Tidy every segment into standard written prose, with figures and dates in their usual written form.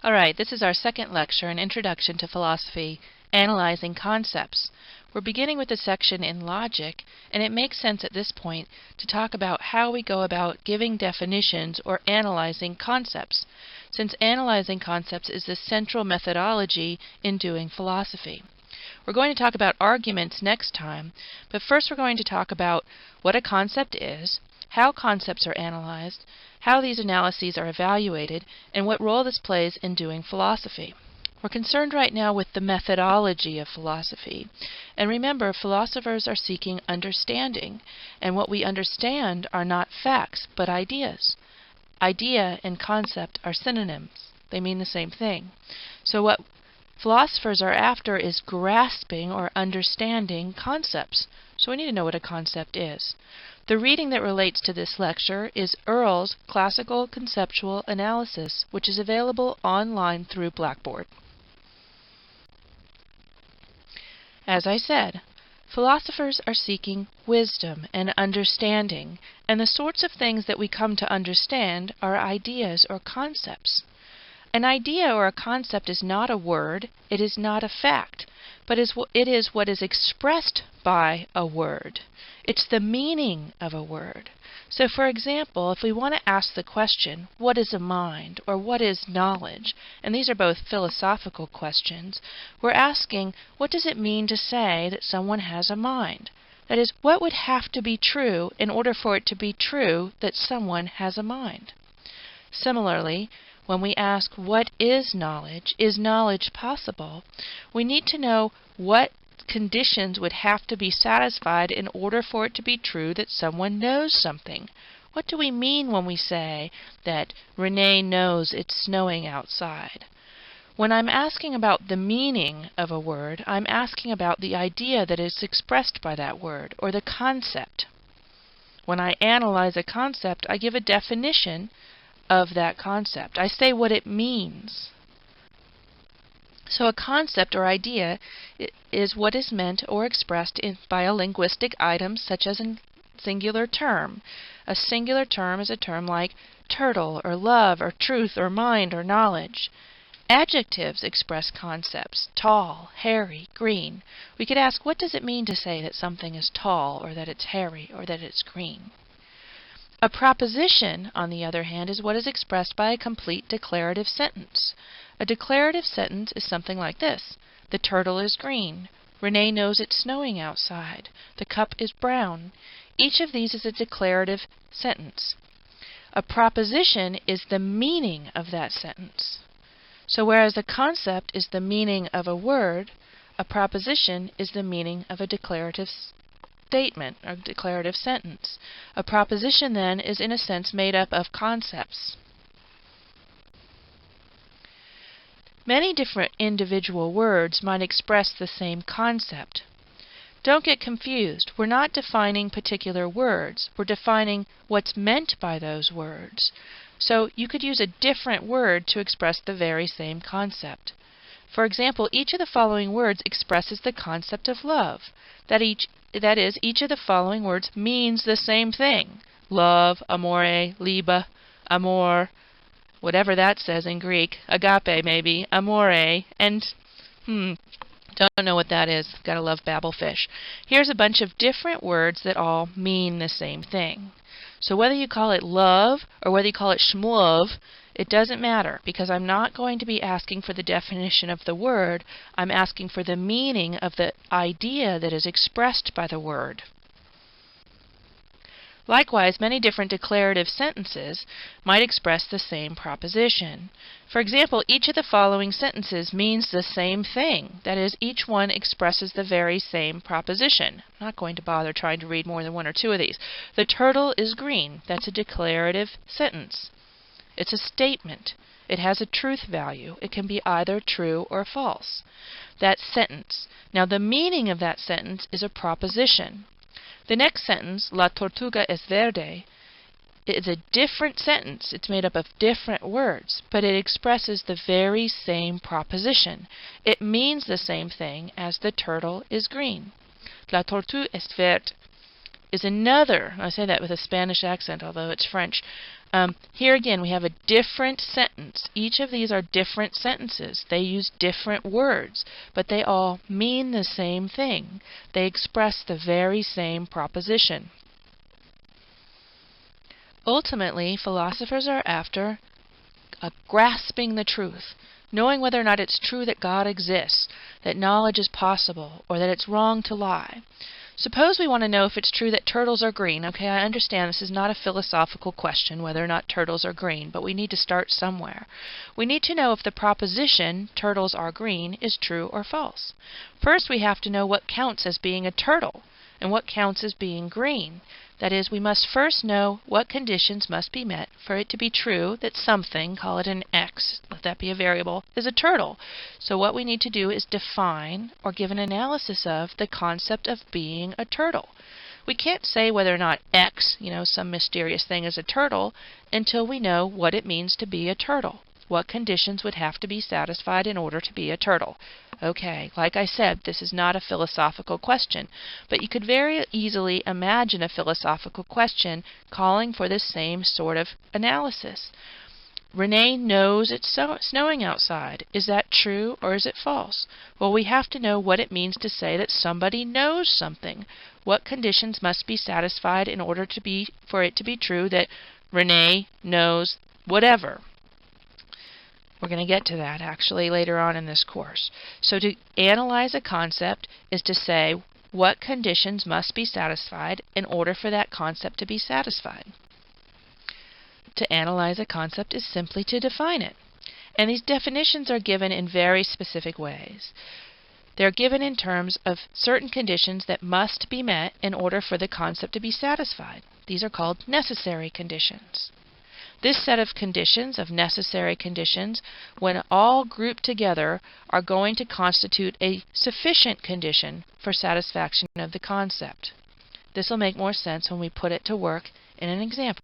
Alright, this is our second lecture, an introduction to philosophy, analyzing concepts. We're beginning with a section in logic, and it makes sense at this point to talk about how we go about giving definitions or analyzing concepts, since analyzing concepts is the central methodology in doing philosophy. We're going to talk about arguments next time, but first we're going to talk about what a concept is, how concepts are analyzed, how these analyses are evaluated, and what role this plays in doing philosophy. We're concerned right now with the methodology of philosophy. And remember, philosophers are seeking understanding, and what we understand are not facts, but ideas. Idea and concept are synonyms. They mean the same thing. So what philosophers are after is grasping or understanding concepts. So we need to know what a concept is. The reading that relates to this lecture is Earle's Classical Conceptual Analysis, which is available online through Blackboard. As I said, philosophers are seeking wisdom and understanding, and the sorts of things that we come to understand are ideas or concepts. An idea or a concept is not a word, it is not a fact, but it is what is expressed by a word. It's the meaning of a word. So for example, if we want to ask the question, what is a mind, or what is knowledge, and these are both philosophical questions, we're asking, what does it mean to say that someone has a mind? That is, what would have to be true in order for it to be true that someone has a mind? Similarly, when we ask, what is knowledge possible, we need to know what conditions would have to be satisfied in order for it to be true that someone knows something. What do we mean when we say that Renee knows it's snowing outside? When I'm asking about the meaning of a word, I'm asking about the idea that is expressed by that word, or the concept. When I analyze a concept, I give a definition of that concept. I say what it means. So a concept or idea is what is meant or expressed by a linguistic item such as a singular term. A singular term is a term like turtle or love or truth or mind or knowledge. Adjectives express concepts: tall, hairy, green. We could ask, what does it mean to say that something is tall, or that it's hairy, or that it's green? A proposition, on the other hand, is what is expressed by a complete declarative sentence. A declarative sentence is something like this: the turtle is green. Renee knows it's snowing outside. The cup is brown. Each of these is a declarative sentence. A proposition is the meaning of that sentence. So whereas a concept is the meaning of a word, a proposition is the meaning of a declarative statement or declarative sentence. A proposition, then, is in a sense made up of concepts. Many different individual words might express the same concept. Don't get confused. We're not defining particular words. We're defining what's meant by those words. So you could use a different word to express the very same concept. For example, each of the following words expresses the concept of love. That is, each of the following words means the same thing. Love, amore, liebe, amor, whatever that says in Greek, agape maybe, amore, and don't know what that is. Gotta love babblefish. Here's a bunch of different words that all mean the same thing. So whether you call it love or whether you call it schmlove, it doesn't matter, because I'm not going to be asking for the definition of the word. I'm asking for the meaning of the idea that is expressed by the word. Likewise, many different declarative sentences might express the same proposition. For example, each of the following sentences means the same thing. That is, each one expresses the very same proposition. I'm not going to bother trying to read more than one or two of these. The turtle is green. That's a declarative sentence. It's a statement. It has a truth value. It can be either true or false. That sentence. Now, the meaning of that sentence is a proposition. The next sentence, La tortuga es verde, is a different sentence. It's made up of different words, but it expresses the very same proposition. It means the same thing as the turtle is green. La tortuga es verde is another, I say that with a Spanish accent, although it's French, Here again we have a different sentence. Each of these are different sentences. They use different words, but they all mean the same thing. They express the very same proposition. Ultimately, philosophers are after grasping the truth, knowing whether or not it's true that God exists, that knowledge is possible, or that it's wrong to lie. Suppose we want to know if it's true that turtles are green. Okay, I understand this is not a philosophical question whether or not turtles are green, but we need to start somewhere. We need to know if the proposition, turtles are green, is true or false. First, we have to know what counts as being a turtle and what counts as being green. That is, we must first know what conditions must be met for it to be true that something, call it an X, let that be a variable, is a turtle. So what we need to do is define or give an analysis of the concept of being a turtle. We can't say whether or not X, some mysterious thing, is a turtle until we know what it means to be a turtle. What conditions would have to be satisfied in order to be a turtle? Okay, like I said, this is not a philosophical question, but you could very easily imagine a philosophical question calling for the same sort of analysis. Renee knows it's snowing outside. Is that true or is it false? Well, we have to know what it means to say that somebody knows something. What conditions must be satisfied in order for it to be true that Renee knows whatever. We're going to get to that actually later on in this course. So to analyze a concept is to say what conditions must be satisfied in order for that concept to be satisfied. To analyze a concept is simply to define it. And these definitions are given in very specific ways. They're given in terms of certain conditions that must be met in order for the concept to be satisfied. These are called necessary conditions. This set of conditions, of necessary conditions, when all grouped together, are going to constitute a sufficient condition for satisfaction of the concept. This will make more sense when we put it to work in an example.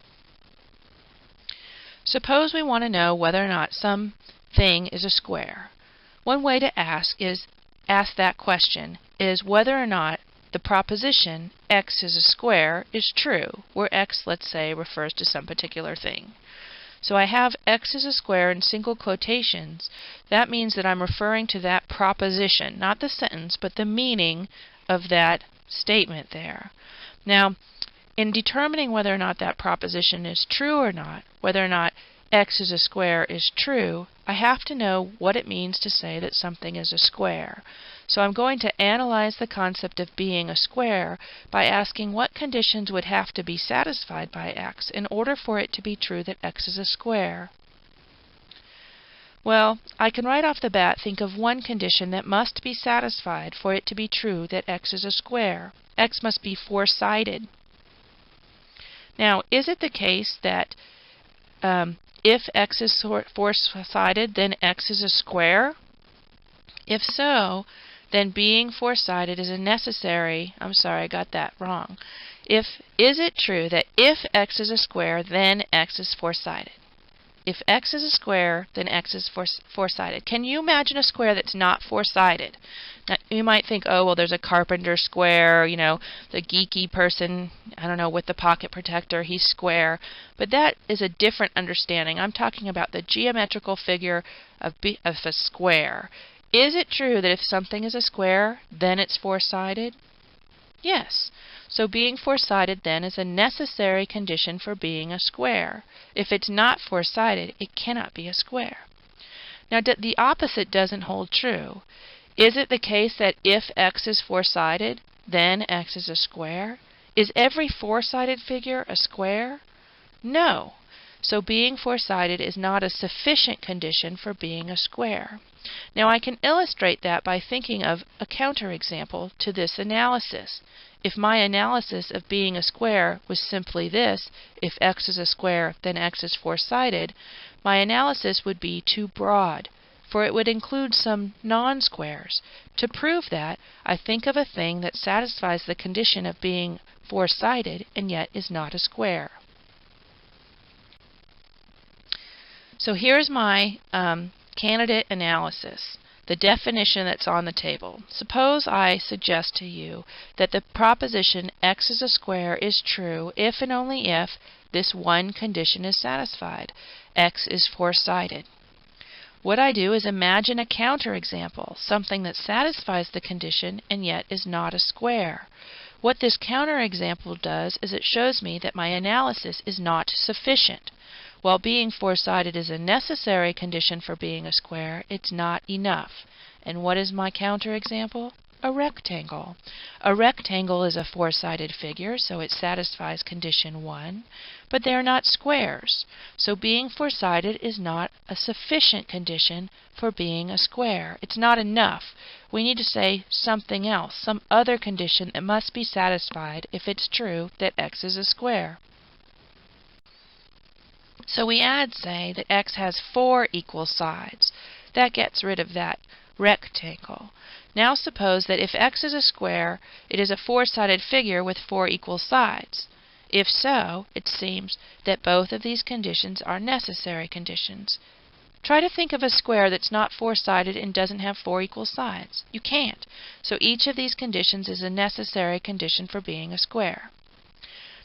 Suppose we want to know whether or not some thing is a square. One way to ask that question is whether or not the proposition x is a square is true, where x, let's say, refers to some particular thing. So I have x is a square in single quotations. That means that I'm referring to that proposition, not the sentence, but the meaning of that statement there. Now, in determining whether or not that proposition is true or not, whether or not x is a square is true, I have to know what it means to say that something is a square. So I'm going to analyze the concept of being a square by asking what conditions would have to be satisfied by x in order for it to be true that x is a square. Well, I can right off the bat think of one condition that must be satisfied for it to be true that x is a square. X must be four-sided. Now, is it the case that if x is four-sided, then x is a square? If so, then being four-sided is a necessary... I'm sorry, I got that wrong. Is it true that if x is a square, then x is four-sided? If x is a square, then x is four-sided. Can you imagine a square that's not four-sided? Now, you might think, oh, well, there's a carpenter square, the geeky person, I don't know, with the pocket protector, he's square. But that is a different understanding. I'm talking about the geometrical figure of a square. Is it true that if something is a square, then it's four-sided? Yes. So being four-sided then is a necessary condition for being a square. If it's not four-sided, it cannot be a square. Now the opposite doesn't hold true. Is it the case that if x is four-sided, then x is a square? Is every four-sided figure a square? No. So being four-sided is not a sufficient condition for being a square. Now I can illustrate that by thinking of a counterexample to this analysis. If my analysis of being a square was simply this, if x is a square, then x is four-sided, my analysis would be too broad, for it would include some non-squares. To prove that, I think of a thing that satisfies the condition of being four-sided and yet is not a square. So here's my candidate analysis, the definition that's on the table. Suppose I suggest to you that the proposition x is a square is true if and only if this one condition is satisfied. X is four-sided. What I do is imagine a counterexample, something that satisfies the condition and yet is not a square. What this counterexample does is it shows me that my analysis is not sufficient. While being four-sided is a necessary condition for being a square, it's not enough. And what is my counterexample? A rectangle. A rectangle is a four-sided figure, so it satisfies condition 1, but they're not squares. So being four-sided is not a sufficient condition for being a square. It's not enough. We need to say something else, some other condition that must be satisfied if it's true that x is a square. So we say that x has 4 equal sides. That gets rid of that rectangle. Now suppose that if x is a square, it is a four-sided figure with 4 equal sides. If so, it seems that both of these conditions are necessary conditions. Try to think of a square that's not four-sided and doesn't have 4 equal sides. You can't. So each of these conditions is a necessary condition for being a square.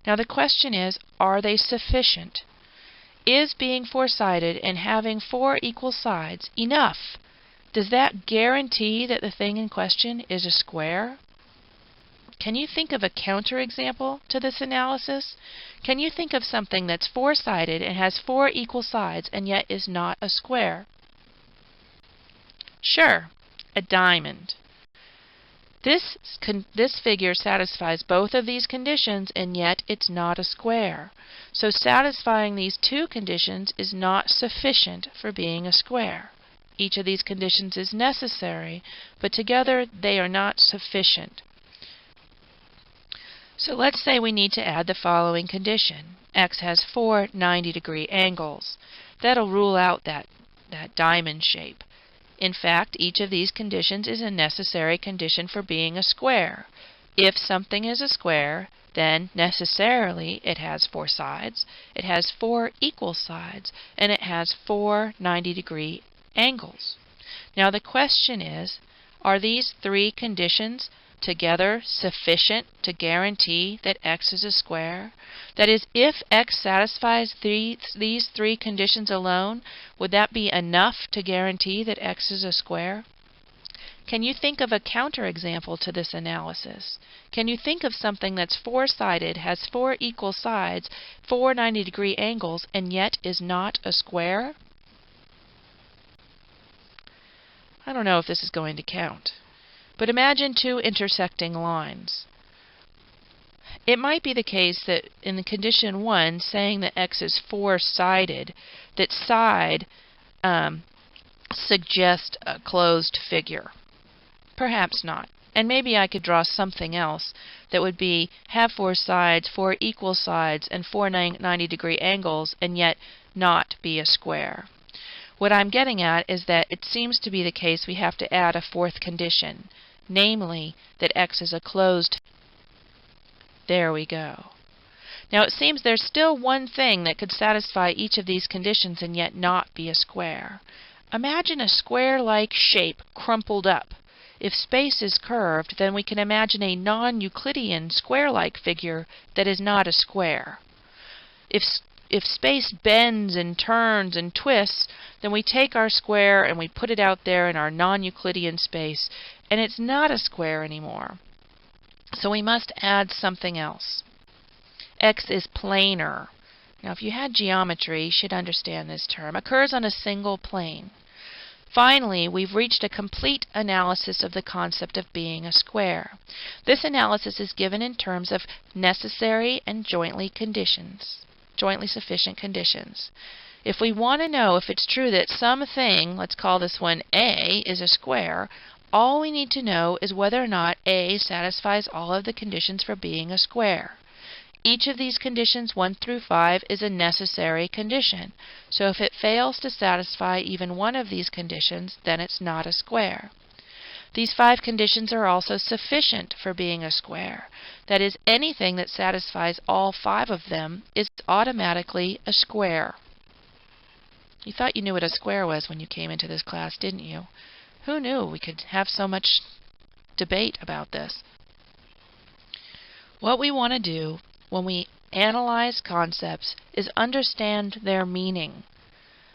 Now the question is, are they sufficient? Is being four-sided and having 4 equal sides enough? Does that guarantee that the thing in question is a square? Can you think of a counterexample to this analysis? Can you think of something that's four-sided and has 4 equal sides and yet is not a square? Sure, a diamond. This figure satisfies both of these conditions and yet it's not a square. So satisfying these two conditions is not sufficient for being a square. Each of these conditions is necessary, but together they are not sufficient. So let's say we need to add the following condition. X has 4 90-degree angles. That'll rule out that diamond shape. In fact, each of these conditions is a necessary condition for being a square. If something is a square, then necessarily it has 4 sides, it has 4 equal sides, and it has 4 90-degree angles. Now the question is, are these 3 conditions together sufficient to guarantee that x is a square? That is, if x satisfies these 3 conditions alone, would that be enough to guarantee that x is a square? Can you think of a counterexample to this analysis? Can you think of something that's four-sided, has 4 equal sides, 4 90-degree angles, and yet is not a square? I don't know if this is going to count. But imagine 2 intersecting lines. It might be the case that in the condition 1, saying that x is four-sided, that side suggests a closed figure. Perhaps not. And maybe I could draw something else that would be have 4 sides, 4 equal sides, and 4 90-degree angles, and yet not be a square. What I'm getting at is that it seems to be the case we have to add a 4th condition, namely that x is a closed. There we go. Now it seems there's still one thing that could satisfy each of these conditions and yet not be a square. Imagine a square-like shape crumpled up. If space is curved, then we can imagine a non-Euclidean square-like figure that is not a square. If space bends and turns and twists, then we take our square and we put it out there in our non-Euclidean space, and it's not a square anymore. So we must add something else. X is planar. Now if you had geometry, you should understand this term. Occurs on a single plane. Finally, we've reached a complete analysis of the concept of being a square. This analysis is given in terms of necessary and jointly sufficient conditions. If we want to know if it's true that something, let's call this one A, is a square, all we need to know is whether or not A satisfies all of the conditions for being a square. Each of these conditions, 1 through 5, is a necessary condition. So if it fails to satisfy even one of these conditions, then it's not a square. These 5 conditions are also sufficient for being a square. That is, anything that satisfies all 5 of them is automatically a square. You thought you knew what a square was when you came into this class, didn't you? Who knew we could have so much debate about this? What we want to do when we analyze concepts is understand their meaning.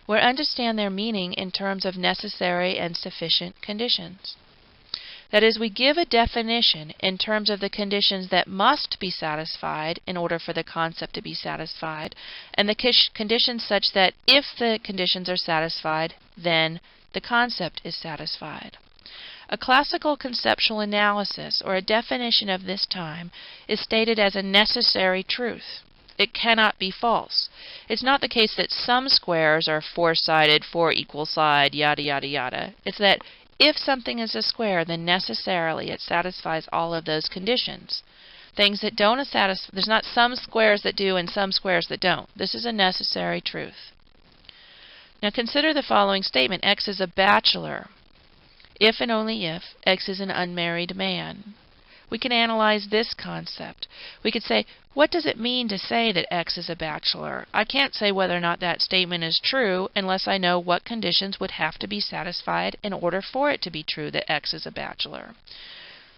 We understand their meaning in terms of necessary and sufficient conditions. That is, we give a definition in terms of the conditions that must be satisfied in order for the concept to be satisfied, and the conditions such that if the conditions are satisfied, then the concept is satisfied. A classical conceptual analysis, or a definition of this time, is stated as a necessary truth. It cannot be false. It's not the case that some squares are four-sided, four equal side, yada yada yada. It's that if something is a square, then necessarily it satisfies all of those conditions. Things that don't satisfy, there's not some squares that do and some squares that don't. This is a necessary truth. Now consider the following statement. X is a bachelor. If and only if X is an unmarried man. We can analyze this concept. We could say, what does it mean to say that X is a bachelor? I can't say whether or not that statement is true unless I know what conditions would have to be satisfied in order for it to be true that X is a bachelor.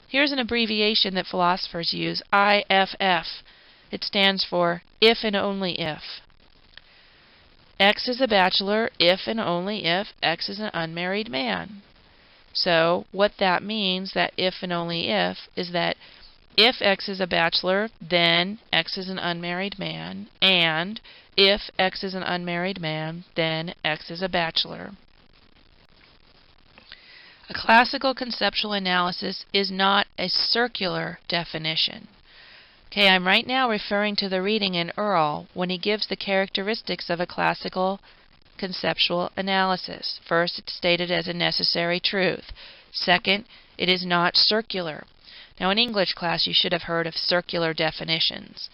Here's an abbreviation that philosophers use, IFF. It stands for if and only if. X is a bachelor if and only if X is an unmarried man. So what that means, that if and only if, is that if X is a bachelor, then X is an unmarried man, and if X is an unmarried man, then X is a bachelor. A classical conceptual analysis is not a circular definition. Okay, I'm right now referring to the reading in Earl when he gives the characteristics of a classical conceptual analysis. First, it's stated as a necessary truth. Second, it is not circular. Now, in English class, you should have heard of circular definitions.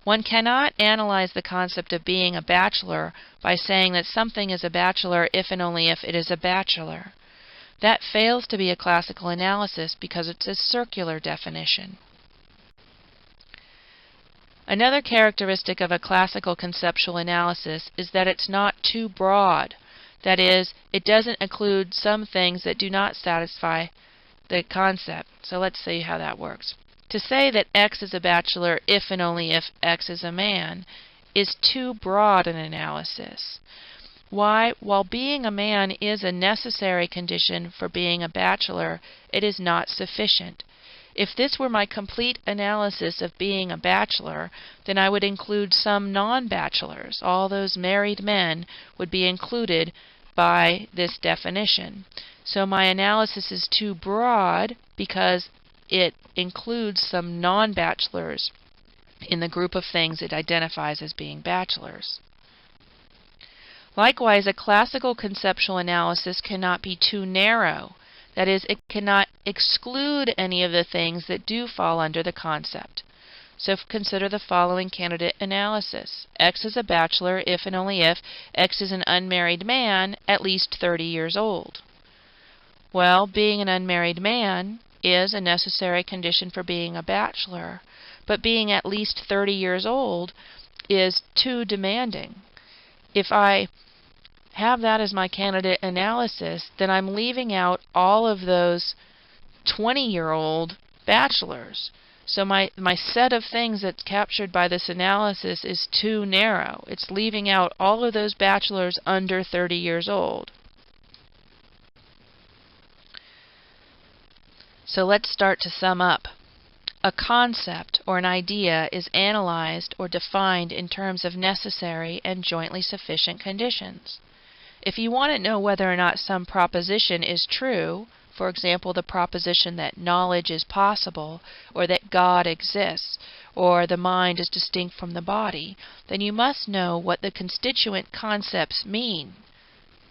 One cannot analyze the concept of being a bachelor by saying that something is a bachelor if and only if it is a bachelor. That fails to be a classical analysis because it's a circular definition. Another characteristic of a classical conceptual analysis is that it's not too broad. That is, it doesn't include some things that do not satisfy the concept. So let's see how that works. To say that X is a bachelor if and only if X is a man is too broad an analysis. Why? While being a man is a necessary condition for being a bachelor, it is not sufficient. If this were my complete analysis of being a bachelor, then I would include some non-bachelors. All those married men would be included by this definition. So my analysis is too broad because it includes some non-bachelors in the group of things it identifies as being bachelors. Likewise, a classical conceptual analysis cannot be too narrow. That is, it cannot exclude any of the things that do fall under the concept. So consider the following candidate analysis. X is a bachelor if and only if X is an unmarried man at least 30 years old. Well, being an unmarried man is a necessary condition for being a bachelor, but being at least 30 years old is too demanding. If I have that as my candidate analysis, then I'm leaving out all of those 20-year-old bachelors. So my set of things that's captured by this analysis is too narrow. It's leaving out all of those bachelors under 30 years old. So let's start to sum up. A concept or an idea is analyzed or defined in terms of necessary and jointly sufficient conditions. If you want to know whether or not some proposition is true, for example, the proposition that knowledge is possible, or that God exists, or the mind is distinct from the body, then you must know what the constituent concepts mean.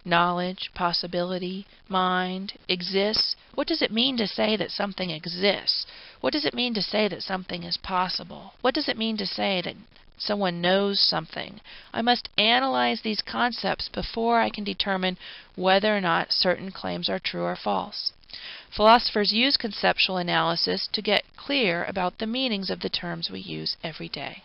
Knowledge, possibility, mind, exists. What does it mean to say that something exists? What does it mean to say that something is possible? What does it mean to say that someone knows something? I must analyze these concepts before I can determine whether or not certain claims are true or false. Philosophers use conceptual analysis to get clear about the meanings of the terms we use every day.